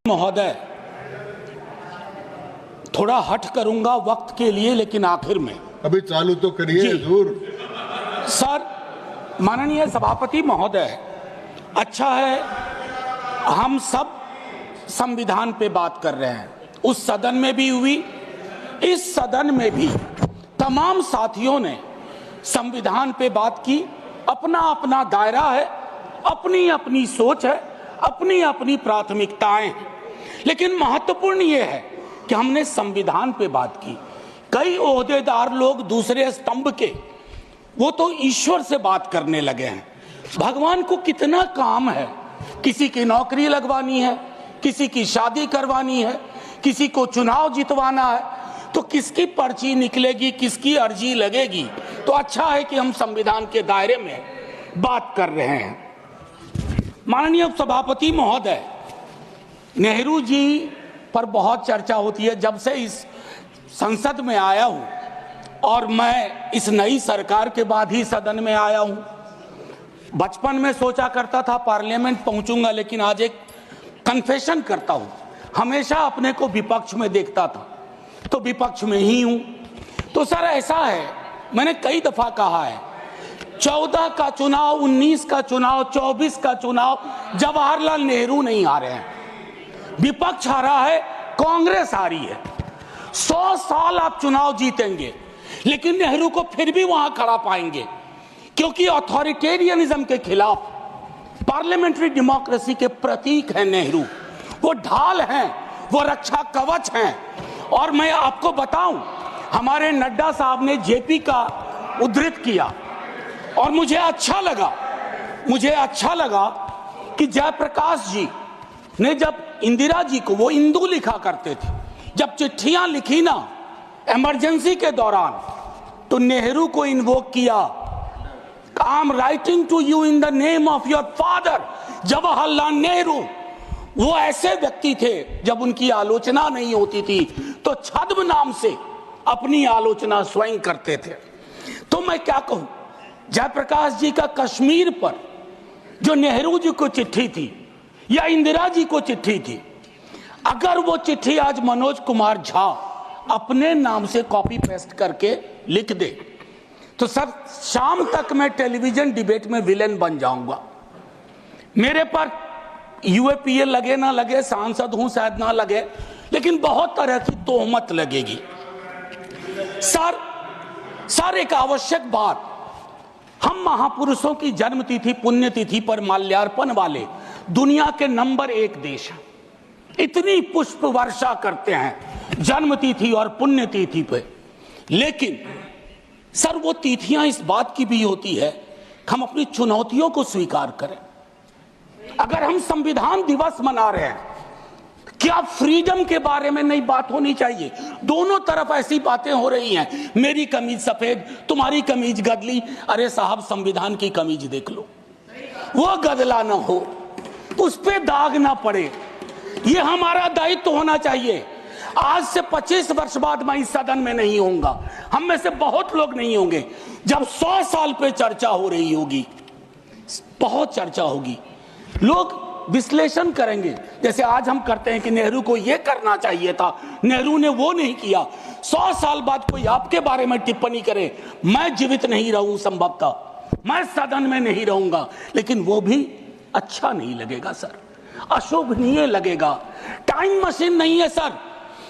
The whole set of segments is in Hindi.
महोदय, थोड़ा हट करूंगा वक्त के लिए, लेकिन आखिर में अभी चालू तो करिए हुजूर। सर, माननीय सभापति महोदय, अच्छा है हम सब संविधान पे बात कर रहे हैं। उस सदन में भी हुई, इस सदन में भी तमाम साथियों ने संविधान पे बात की। अपना अपना दायरा है, अपनी अपनी सोच है, अपनी अपनी प्राथमिकताएं हैं, लेकिन महत्वपूर्ण यह है कि हमने संविधान पे बात की। कई ओहदेदार लोग दूसरे स्तंभ के, वो तो ईश्वर से बात करने लगे हैं। भगवान को कितना काम है, किसी की नौकरी लगवानी है, किसी की शादी करवानी है, किसी को चुनाव जितवाना है, तो किसकी पर्ची निकलेगी, किसकी अर्जी लगेगी। तो अच्छा है कि हम संविधान के दायरे में बात कर रहे हैं। माननीय सभापति महोदय, नेहरू जी पर बहुत चर्चा होती है जब से इस संसद में आया हूं, और मैं इस नई सरकार के बाद ही सदन में आया हूं। बचपन में सोचा करता था पार्लियामेंट पहुंचूंगा, लेकिन आज एक कन्फेशन करता हूं, हमेशा अपने को विपक्ष में देखता था, तो विपक्ष में ही हूं। तो सर ऐसा है, मैंने कई दफा कहा है, 14 का चुनाव, 19 का चुनाव, 24 का चुनाव, जवाहरलाल नेहरू नहीं हारे हैं, विपक्ष हारा है, कांग्रेस हारी है। 100 साल आप चुनाव जीतेंगे, लेकिन नेहरू को फिर भी वहां खड़ा पाएंगे, क्योंकि अथॉरिटेरियनिज्म के खिलाफ, पार्लियामेंट्री डेमोक्रेसी के प्रतीक हैं नेहरू। वो ढाल हैं, वो रक्षा कवच हैं। और मैं आपको बताऊं, हमारे नड्डा साहब ने जेपी का उद्धृत किया, और मुझे अच्छा लगा कि जयप्रकाश जी ने जब इंदिरा जी को, वो इंदू लिखा करते थे, जब चिट्ठियां लिखी ना इमरजेंसी के दौरान, तो नेहरू को इन्वोक किया। I am writing to you in the name of your father Jawaharlal Nehru. वो ऐसे व्यक्ति थे, जब उनकी आलोचना नहीं होती थी तो छद्म नाम से अपनी आलोचना स्वयं करते थे। तो मैं क्या कहूं, जयप्रकाश जी का कश्मीर पर जो नेहरू जी को चिट्ठी थी या इंदिरा जी को चिट्ठी थी, अगर वो चिट्ठी आज मनोज कुमार झा अपने नाम से कॉपी पेस्ट करके लिख दे, तो सर शाम तक मैं टेलीविजन डिबेट में विलेन बन जाऊंगा। मेरे पर यूएपीए लगे ना लगे, सांसद हूं शायद ना लगे, लेकिन बहुत तरह की तोहमत लगेगी। सर एक आवश्यक बात, हम महापुरुषों की जन्मतिथि, पुण्यतिथि पर माल्यार्पण वाले दुनिया के नंबर 1 देश हैं। इतनी पुष्प वर्षा करते हैं जन्मतिथि और पुण्यतिथि पे, लेकिन सर वो तिथियां इस बात की भी होती है कि हम अपनी चुनौतियों को स्वीकार करें। अगर हम संविधान दिवस मना रहे हैं, क्या फ्रीडम के बारे में नहीं बात होनी चाहिए? दोनों तरफ ऐसी बातें हो रही हैं, मेरी कमीज सफेद, तुम्हारी कमीज गदली। अरे साहब, संविधान की कमीज देख लो, वो गदला ना हो, उस पे दाग ना पड़े। ये हमारा दायित्व होना चाहिए। आज से 25 वर्ष बाद मैं इस सदन में नहीं होऊंगा, हम में से बहुत लोग नहीं होंगे। जब 100 साल पे चर्चा हो रही होगी, बहुत चर्चा होगी, लोग विश्लेषण करेंगे, जैसे आज हम करते हैं कि नेहरू को यह करना चाहिए था, नेहरू ने वो नहीं किया। 100 साल बाद कोई आपके बारे में टिप्पणी करे, मैं जीवित नहीं रहूं, संभवतः मैं सदन में नहीं रहूंगा, लेकिन वो भी अच्छा नहीं लगेगा सर, अशोभनीय लगेगा। टाइम मशीन नहीं है सर,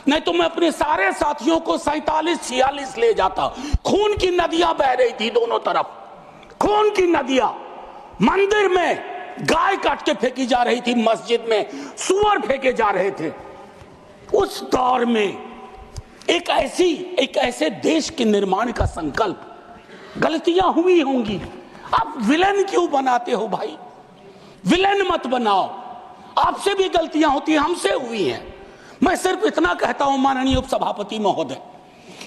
नहीं तो मैं अपने सारे साथियों को 47-46 ले जाता। खून की नदियां बह रही थी दोनों तरफ, खून की नदियां। मंदिर में गाय काट के फेंकी जा रही थी, मस्जिद में सुअर फेंके जा रहे थे। उस दौर में एक ऐसे देश के निर्माण का संकल्प, गलतियां हुई होंगी। आप विलेन क्यों बनाते हो भाई? विलेन मत बनाओ, आपसे भी गलतियां होती हैं, हमसे हुई हैं। मैं सिर्फ इतना कहता हूं माननीय उपसभापति महोदय,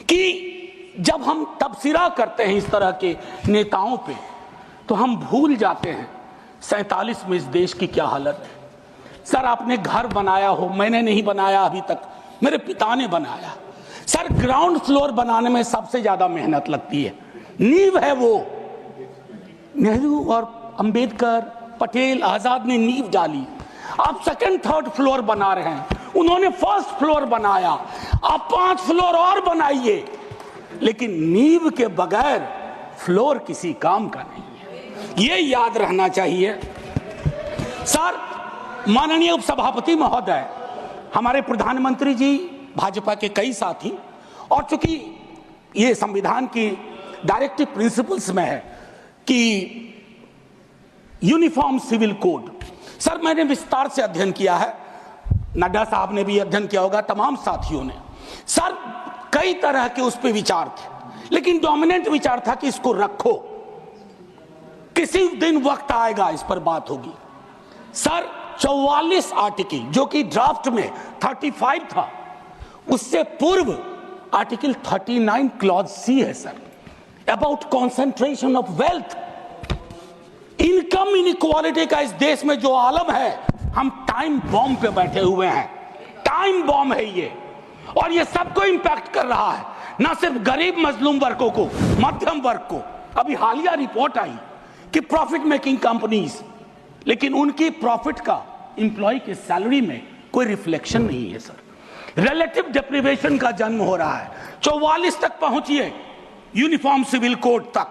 कि जब हम तबसरा करते हैं इस तरह के नेताओं पे, तो हम भूल जाते हैं 47 में इस देश की क्या हालत है। सर आपने घर बनाया हो, मैंने नहीं बनाया अभी तक, मेरे पिता ने बनाया। सर ग्राउंड फ्लोर बनाने में सबसे ज्यादा मेहनत लगती है, नींव है वो। नेहरू और अंबेडकर, पटेल, आजाद ने नींव डाली। आप सेकंड थर्ड फ्लोर बना रहे हैं, उन्होंने फर्स्ट फ्लोर बनाया, आप 5 फ्लोर और बनाइए, लेकिन नींव के बगैर फ्लोर किसी काम का नहीं है, ये याद रहना चाहिए। सर, माननीय उपसभापति महोदय, हमारे प्रधानमंत्री जी, भाजपा के कई साथी, और चूंकि ये संविधान की डायरेक्टिव प्रिंसिपल्स में है कि यूनिफॉर्म सिविल कोड, सर मैंने विस्तार से अध्ययन किया है, नड्डा साहब ने भी अध्ययन किया होगा, तमाम साथियों ने। सर, कई तरह के उस पर विचार थे, लेकिन डोमिनेंट विचार था कि इसको रखो, किसी दिन वक्त आएगा इस पर बात होगी। सर, 44 आर्टिकल जो कि ड्राफ्ट में 35 था, उससे पूर्व आर्टिकल 39 क्लॉज सी है sir, about concentration of wealth. Income inequality का इस देश में जो आलम है, हम टाइम बॉम्ब पे बैठे हुए हैं, टाइम बॉम्ब है ये, और ये सबको इंपैक्ट कर रहा है, ना सिर्फ गरीब मजलूम वर्गों को, मध्यम वर्ग को। अभी हालिया रिपोर्ट आई कि प्रॉफिट मेकिंग कंपनीज, लेकिन उनकी प्रॉफिट का एम्प्लॉय के सैलरी में कोई रिफ्लेक्शन नहीं है सर। रिलेटिव डिप्रिवेशन का जन्म हो रहा है। 44 तक पहुंचिए यूनिफॉर्म सिविल कोड तक,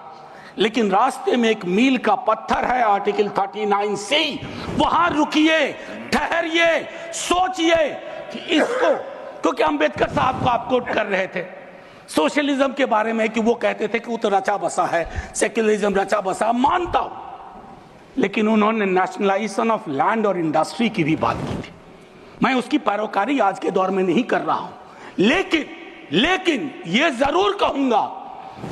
लेकिन रास्ते में एक मील का पत्थर है आर्टिकल 39C। वहां रुकिए, ठहरिए, सोचिए कि इसको, क्योंकि अंबेडकर साहब को आप कोट कर रहे थे सोशलिज्म के बारे में कि वो कहते थे कि वो तो रचा बसा है, सेक्युलरिज्म रचा बसा, मानता हूं, लेकिन उन्होंने नेशनलाइजेशन ऑफ लैंड और इंडस्ट्री की भी बात की थी। मैं उसकी पैरोकारी आज के दौर में नहीं कर रहा हूं, लेकिन ये जरूर कहूंगा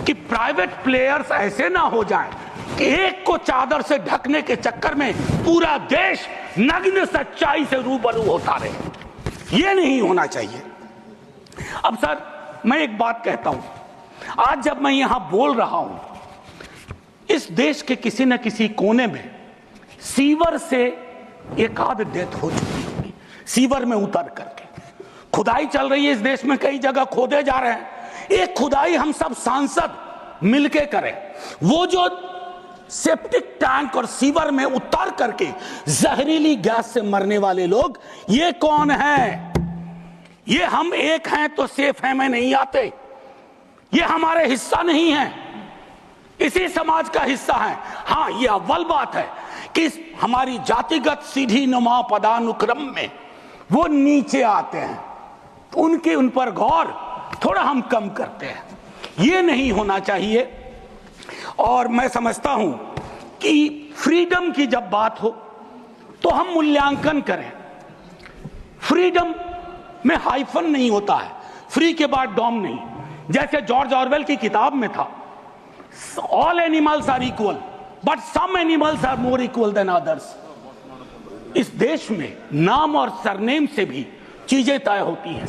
कि प्राइवेट प्लेयर्स ऐसे ना हो जाएं कि एक को चादर से ढकने के चक्कर में पूरा देश नग्न सच्चाई से रूबरू होता रहे। ये नहीं होना चाहिए। अब सर, मैं एक बात कहता हूं, आज जब मैं यहां बोल रहा हूं, इस देश के किसी न किसी कोने में सीवर से एक आध डेथ हो चुकी होगी, सीवर में उतर करके। खुदाई चल रही है इस देश में, कई जगह खोदे जा रहे हैं। एक खुदाई हम सब सांसद मिलके करें, वो जो सेप्टिक टैंक और सीवर में उतर करके जहरीली गैस से मरने वाले लोग, ये कौन है? ये हम एक हैं तो सेफ हैं में नहीं आते, ये हमारे हिस्सा नहीं है, इसी समाज का हिस्सा है। हाँ, ये अव्वल बात है कि हमारी जातिगत सीढ़ी नुमा पदानुक्रम में वो नीचे आते हैं, तो उन पर गौर थोड़ा हम कम करते हैं, ये नहीं होना चाहिए। और मैं समझता हूं कि फ्रीडम की जब बात हो तो हम मूल्यांकन करें। फ्रीडम में हाइफन नहीं होता है, फ्री के बाद डॉम नहीं, जैसे जॉर्ज ऑरवेल की किताब में था, all animals are equal but some animals are more equal than others. इस देश में नाम और सरनेम से भी चीजें तय होती हैं।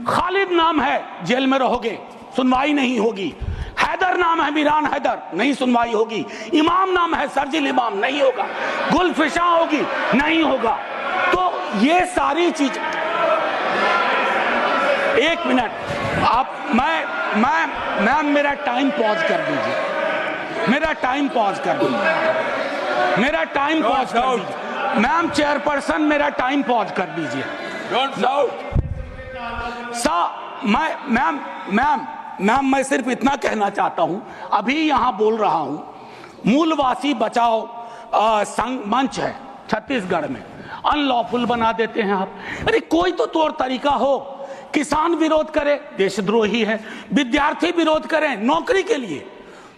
खालिद नाम है, जेल में रहोगे, सुनवाई नहीं होगी। हैदर नाम है, मीरान हैदर, नहीं सुनवाई होगी। इमाम नाम है, सरजिल इमाम, नहीं होगा। गुलफिशा होगी, नहीं होगा। तो ये सारी चीज, एक मिनट, आप मैं मेरा टाइम पॉज कर दीजिए, मेरा टाइम पॉज कर दीजिए, मेरा टाइम पॉज कर दीजिए। मैम चेयरपर्सन, मेरा टाइम पॉज कर दीजिए। Don't shout. मैम मैं सिर्फ इतना कहना चाहता हूं, अभी यहां बोल रहा हूं, मूलवासी बचाओ संघ मंच है छत्तीसगढ़ में, अनलॉफुल बना देते हैं आप। अरे कोई तो तौर तरीका हो। किसान विरोध करे, देशद्रोही है। विद्यार्थी विरोध करें, नौकरी के लिए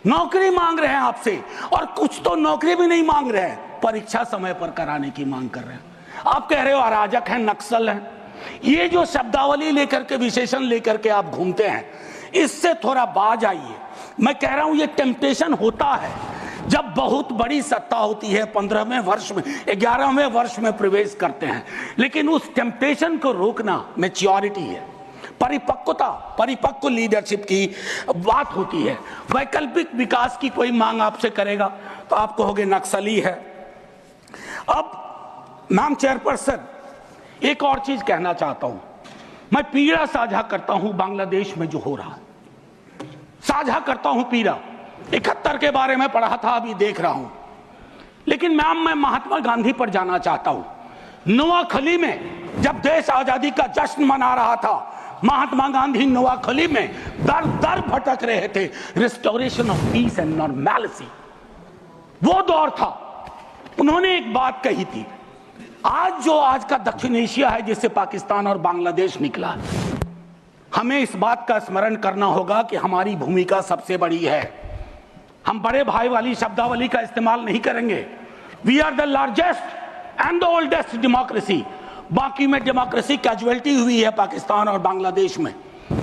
नौकरी मांग रहे हैं आपसे, और कुछ तो नौकरी भी नहीं मांग रहे हैं, परीक्षा समय पर कराने की मांग कर रहे हैं। आप कह रहे हो अराजक हैं, नक्सल हैं। ये जो शब्दावली लेकर के, विशेषण लेकर के आप घूमते हैं, इससे थोड़ा बाज आइए। मैं कह रहा हूं ये टेम्पटेशन होता है जब बहुत बड़ी सत्ता होती है, 15वें वर्ष में, 11वें वर्ष में प्रवेश करते हैं, लेकिन उस टेम्पटेशन को रोकना मैच्योरिटी है, परिपक्वता, परिपक्व लीडरशिप की बात होती है। वैकल्पिक विकास की कोई मांग आपसे करेगा तो आप कहोगे नक्सली है। अब मैम चेयरपर्सन, एक और चीज कहना चाहता हूं, मैं पीड़ा साझा करता हूं बांग्लादेश में जो हो रहा है, साझा करता हूं पीड़ा। 71 के बारे में पढ़ा था, अभी देख रहा हूं, लेकिन मैम मैं महात्मा गांधी पर जाना चाहता हूं। नोआखली में जब देश आजादी का जश्न मना रहा था, महात्मा गांधी नोआखली में दर दर भटक रहे थे, restoration of peace and normality. वो दौर था। उन्होंने एक बात कही थी, आज का दक्षिण एशिया है जिससे पाकिस्तान और बांग्लादेश निकला, हमें इस बात का स्मरण करना होगा कि हमारी भूमिका सबसे बड़ी है। हम बड़े भाई वाली शब्दावली का इस्तेमाल नहीं करेंगे। We are the largest and the oldest democracy. बाकी में डेमोक्रेसी कैजुअलिटी हुई है पाकिस्तान और बांग्लादेश में,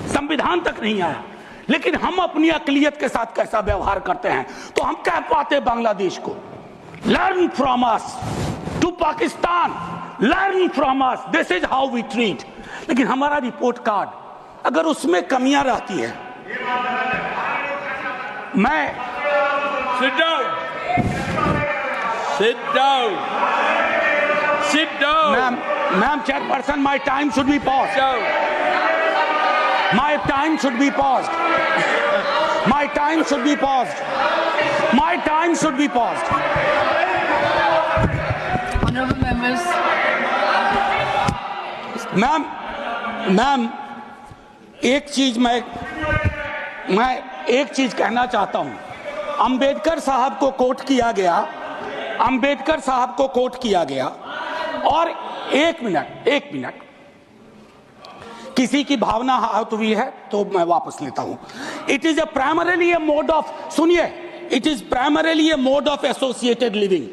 संविधान तक नहीं आया। लेकिन हम अपनी अकलियत के साथ कैसा व्यवहार करते हैं, तो हम कह पाते बांग्लादेश को, learn from us, to Pakistan, learn from us, this is how we treat. लेकिन हमारा रिपोर्ट कार्ड अगर उसमें कमियां रहती है, मैं Sit down. Sit down. Sit down. Ma'am, chairperson, my time should be paused. Down. My time should be paused. My time should be paused. My time should be paused. Honorable members. Ma'am एक चीज मैं एक चीज कहना चाहता हूं। अंबेडकर साहब को कोट किया गया, अंबेडकर साहब को कोट किया गया, और एक मिनट किसी की भावना आहत हुई है तो मैं वापस लेता हूं। It is primarily a mode of, सुनिए, it is primarily a mode of associated living.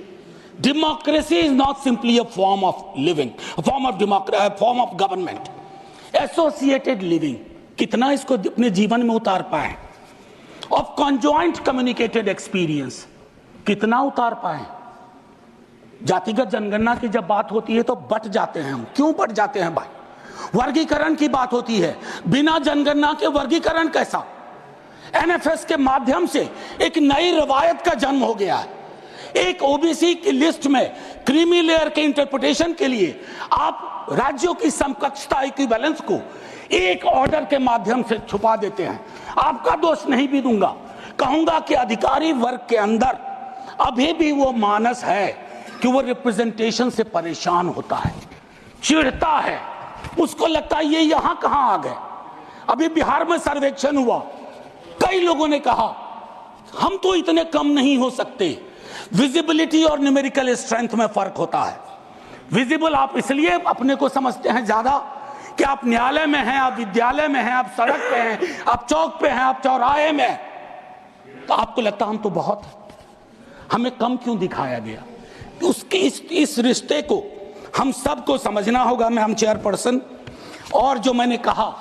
Democracy is not simply a form of living, form of government. Associated living कितना इसको अपने जीवन में उतार पाए, ऑफ कॉन्जॉइंट कम्युनिकेटेड एक्सपीरियंस कितना उतार पाए। जातिगत जनगणना की जब बात होती है तो बट जाते हैं हम। क्यों बट जाते हैं भाई? वर्गीकरण की बात होती है, बिना जनगणना के वर्गीकरण कैसा? एनएफएस के माध्यम से एक नई रवायत का जन्म हो गया है। एक ओबीसी की लिस्ट में क्रीमी लेयर के इंटरप्रिटेशन के लिए आप राज्यों की समकक्षता इक्विवेलेंस को एक ऑर्डर के माध्यम से छुपा देते हैं। आपका दोष नहीं भी दूंगा, कहूंगा कि अधिकारी वर्ग के अंदर अभी भी वो मानस है कि वो रिप्रेजेंटेशन से परेशान होता है, चिढ़ता है, उसको लगता है ये यहां कहां आ गए। अभी बिहार में सर्वेक्षण हुआ, कई लोगों ने कहा हम तो इतने कम नहीं हो सकते। विजिबिलिटी और न्यूमेरिकल स्ट्रेंथ में फर्क होता है। विजिबल आप इसलिए अपने को समझते हैं ज्यादा कि आप न्यायालय में हैं, आप विद्यालय में हैं, आप सड़क पे हैं, आप चौक पे हैं, आप चौराहे में हैं, तो आपको लगता हम तो बहुत, हमें कम क्यों दिखाया गया? उसके इस रिश्ते को हम सबको समझना होगा। मैम चेयरपर्सन, और जो मैंने कहा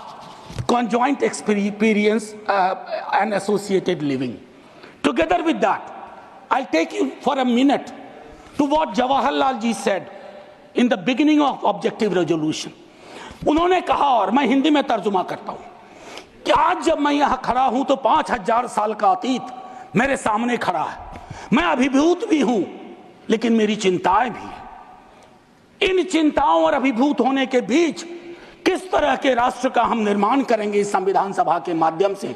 conjoint experience and associated living. Together with that, I'll take you for a minute to what Jawaharlal ji said in the beginning of objective resolution. उन्होंने कहा, और मैं हिंदी में तर्जुमा करता हूं, कि आज जब मैं यहां खड़ा हूं तो 5000 साल का अतीत मेरे सामने खड़ा है। मैं अभिभूत भी हूं, लेकिन मेरी चिंताएं भी हैं। इन चिंताओं और अभिभूत होने के बीच किस तरह के राष्ट्र का हम निर्माण करेंगे इस संविधान सभा के माध्यम से,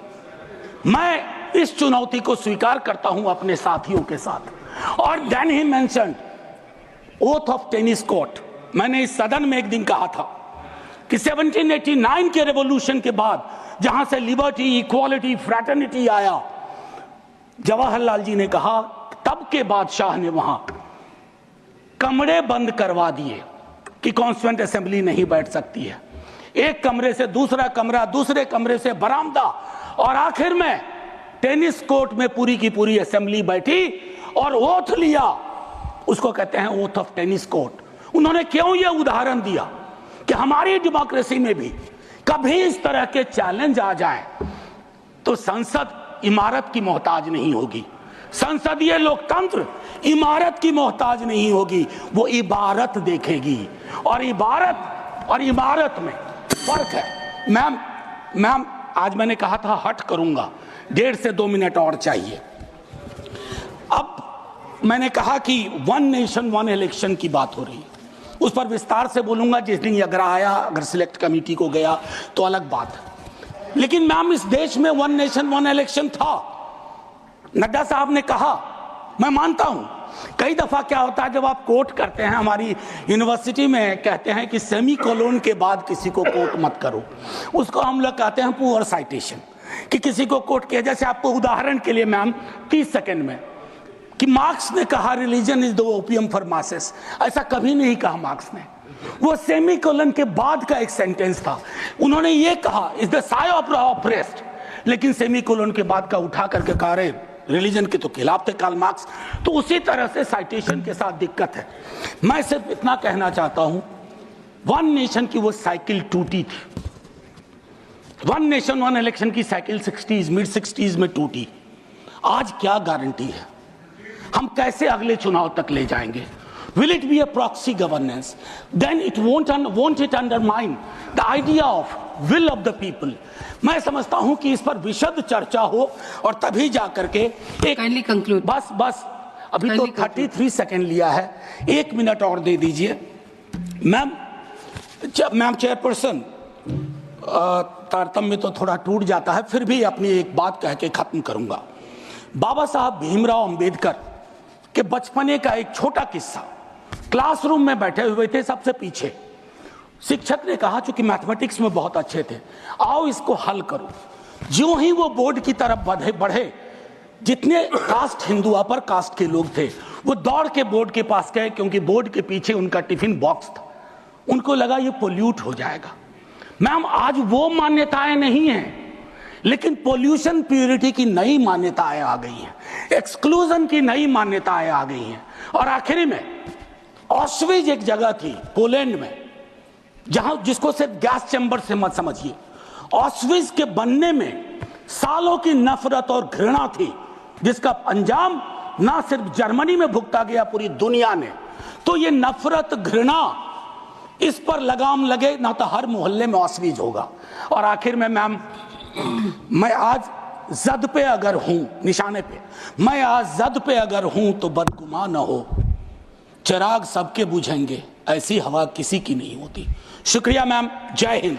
मैं इस चुनौती को स्वीकार करता हूं अपने साथियों के साथ। और देन ही mentioned oath of tennis court. मैंने इस सदन में एक दिन कहा था कि 1789 के रेवोल्यूशन के बाद जहां से लिबर्टी, इक्वालिटी, फ्रैटर्निटी आया, जवाहरलाल जी ने कहा तब के बादशाह ने वहां कमरे बंद करवा दिए कि कॉन्स्टिट्यूएंट असेंबली नहीं बैठ सकती है। एक कमरे से दूसरा कमरा, दूसरे कमरे से बरामदा, और आखिर में टेनिस कोर्ट में पूरी की पूरी असेंबली बैठी और ओथ लिया। उसको कहते हैं ओथ ऑफ टेनिस कोर्ट। उन्होंने क्यों यह उदाहरण दिया कि हमारी डेमोक्रेसी में भी कभी इस तरह के चैलेंज आ जाए तो संसद इमारत की मोहताज नहीं होगी। संसदीय लोकतंत्र इमारत की मोहताज नहीं होगी, वो इबारत देखेगी। और इबारत में फर्क है। मैम आज मैंने कहा था हट करूंगा, 1.5 से 2 मिनट और चाहिए। अब मैंने कहा कि वन नेशन वन इलेक्शन की बात हो रही है, उस पर विस्तार से बोलूंगा जिस दिन अगर आया, अगर सिलेक्ट कमेटी को गया तो अलग बात है। लेकिन मैम इस देश में वन नेशन वन इलेक्शन था। नड्डा साहब ने कहा, मैं मानता हूं कई दफा क्या होता है जब आप कोट करते हैं, हमारी यूनिवर्सिटी में कहते हैं कि सेमी कोलोन के बाद किसी को कोट मत करो, उसको हम लोग कहते हैं पुअर साइटेशन, कि किसी को कोट किया। जैसे आपको उदाहरण के लिए मैम 30 सेकंड में कि मार्क्स ने कहा religion is the opium for masses, ऐसा कभी नहीं कहा मार्क्स ने। वो सेमी कोलन के बाद का एक सेंटेंस था, उन्होंने ये कहा is the Sai of oppressed, लेकिन सेमी कोलन के बाद का उठा करके कहा रहे रिलीजन के तो खिलाफ थे कार्ल मार्क्स। तो उसी तरह से साइटेशन के साथ दिक्कत है। मैं सिर्फ इतना कहना चाहता हूं, वन नेशन की वो साइकिल टूटी थी, वन नेशन वन इलेक्शन की साइकिल 60s मिड 60s में टूटी। आज क्या गारंटी है, हम कैसे अगले चुनाव तक ले जाएंगे? Will it be a proxy governance? Then it won't it undermine the idea of will of the people? मैं समझता हूं कि इस पर विशद चर्चा हो और तभी जाकर के एक Kindly conclude. बस अभी तो 33 सेकंड लिया है, 1 मिनट और दे दीजिए। मैम चेयरपर्सन, तारतम्य तो थोड़ा टूट जाता है, फिर भी अपनी एक बात कह के खत्म करूंगा। बाबा साहब भीमराव अंबेडकर के बचपने का एक छोटा किस्सा। क्लासरूम में बैठे हुए थे सबसे पीछे, शिक्षक ने कहा चूंकि मैथमेटिक्स में बहुत अच्छे थे, आओ इसको हल करो। ज्यों ही वो बोर्ड की तरफ बढ़े, जितने कास्ट हिंदू अपर कास्ट के लोग थे वो दौड़ के बोर्ड के पास गए, क्योंकि बोर्ड के पीछे उनका टिफिन बॉक्स था। उनको लगा ये पोल्यूट हो जाएगा। मैम आज वो मान्यताएं नहीं हैं, लेकिन पोल्यूशन प्योरिटी की नई मान्यताएं आ गई हैं, एक्सक्लूजन की नई मान्यताएं आ गई हैं। और आखिरी में ऑस्विज एक जगह थी पोलैंड में, जहां जिसको सिर्फ गैस चैम्बर से मत समझिए, ऑस्विज के बनने में सालों की नफरत और घृणा थी, जिसका अंजाम ना सिर्फ जर्मनी में भुगता गया, पूरी दुनिया ने। तो ये नफरत घृणा, इस पर लगाम लगे ना तो हर मोहल्ले में ऑस्विज होगा। और आखिर में मैम, मैं आज जद पे अगर हूं, निशाने पे, मैं आज जद पे अगर हूं तो बदगुमान न हो, चिराग सबके बुझेंगे, ऐसी हवा किसी की नहीं होती। शुक्रिया मैम, जय हिंद।